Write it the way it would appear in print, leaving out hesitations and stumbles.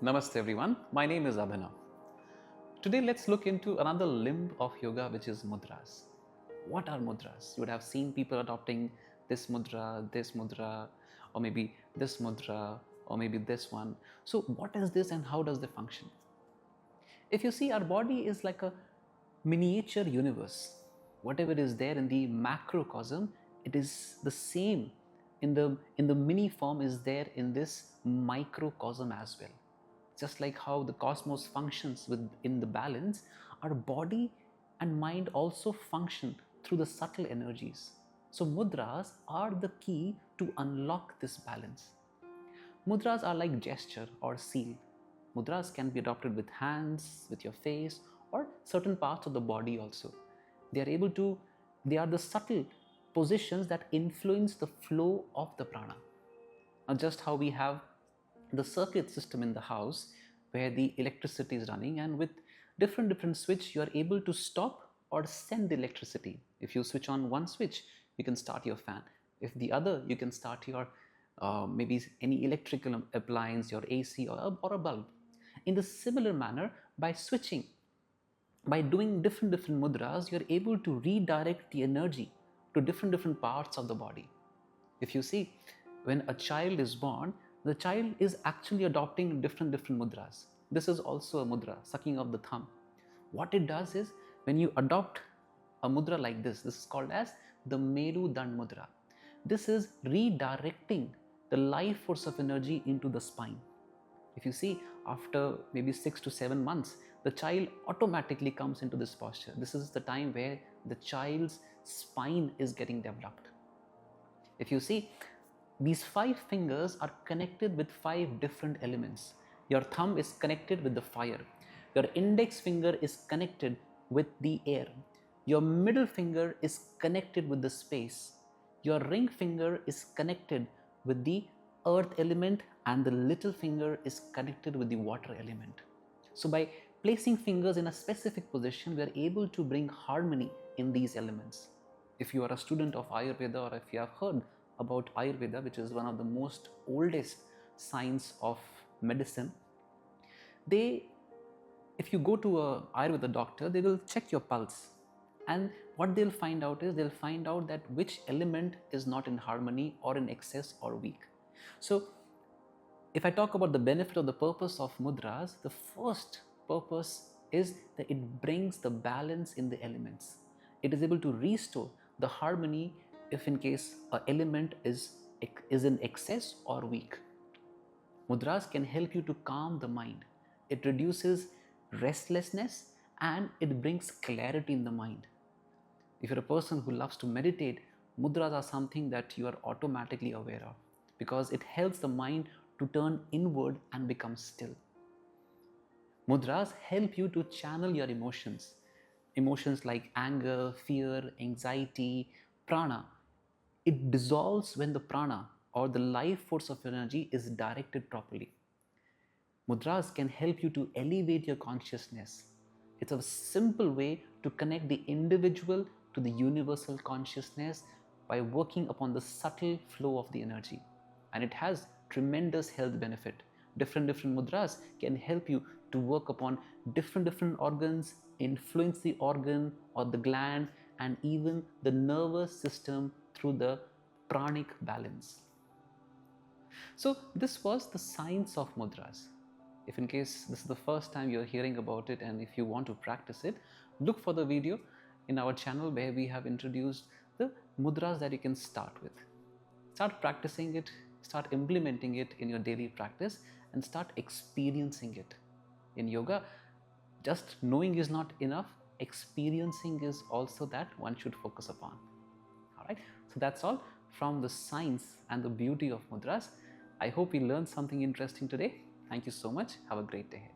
Namaste everyone, my name is Abhinav. Today let's look into another limb of yoga, which is mudras. What are mudras? You would have seen people adopting this mudra, or maybe this mudra, or maybe this one. So what is this and how does they function? If you see, our body is like a miniature universe. Whatever is there in the macrocosm, it is the same in the mini form is there in this microcosm as well. Just like how the cosmos functions within the balance, our body and mind also function through the subtle energies. So mudras are the key to unlock this balance. Mudras are like gesture or seal. Mudras can be adopted with hands, with your face, or certain parts of the body also. They are the subtle positions that influence the flow of the prana. Now, just how we have the circuit system in the house where the electricity is running, and with different switch you are able to stop or send the electricity. If you switch on one switch, you can start your fan. If the other, you can start your maybe any electrical appliance, your AC or a bulb. In the similar manner, by switching, by doing different mudras, you are able to redirect the energy to different parts of the body. If you see, when a child is born, the child is actually adopting different mudras. This is also a mudra, sucking of the thumb. What it does is, when you adopt a mudra like this is called as the Meru Dand mudra. This is redirecting the life force of energy into the spine. If you see, after maybe 6 to 7 months, the child automatically comes into this posture. This is the time where the child's spine is getting developed. If you see, these 5 fingers are connected with 5 different elements. Your thumb is connected with the fire. Your index finger is connected with the air. Your middle finger is connected with the space. Your ring finger is connected with the earth element, and the little finger is connected with the water element. So by placing fingers in a specific position, we are able to bring harmony in these elements. If you are a student of Ayurveda, or if you have heard about Ayurveda, which is one of the most oldest science of medicine, if you go to a Ayurveda doctor, they will check your pulse, and what they'll find out is, they'll find out that which element is not in harmony or in excess or weak. So if I talk about the benefit or the purpose of mudras, the first purpose is that it brings the balance in the elements. It is able to restore the harmony if in case an element is in excess or weak. Mudras can help you to calm the mind. It reduces restlessness and it brings clarity in the mind. If you're a person who loves to meditate, mudras are something that you are automatically aware of, because it helps the mind to turn inward and become still. Mudras help you to channel your emotions. Emotions like anger, fear, anxiety, prana. It dissolves when the prana or the life force of energy is directed properly. Mudras can help you to elevate your consciousness. It's a simple way to connect the individual to the universal consciousness by working upon the subtle flow of the energy. And it has tremendous health benefit. Different mudras can help you to work upon different organs, influence the organ or the gland, and even the nervous system through the pranic balance. So this was the science of mudras. If in case this is the first time you're hearing about it, and if you want to practice it, look for the video in our channel where we have introduced the mudras that you can start with. Start practicing it, start implementing it in your daily practice, and start experiencing it. In yoga, just knowing is not enough. Experiencing is also that one should focus upon. Alright, so that's all from the science and the beauty of mudras. I hope you learned something interesting today. Thank you so much. Have a great day ahead.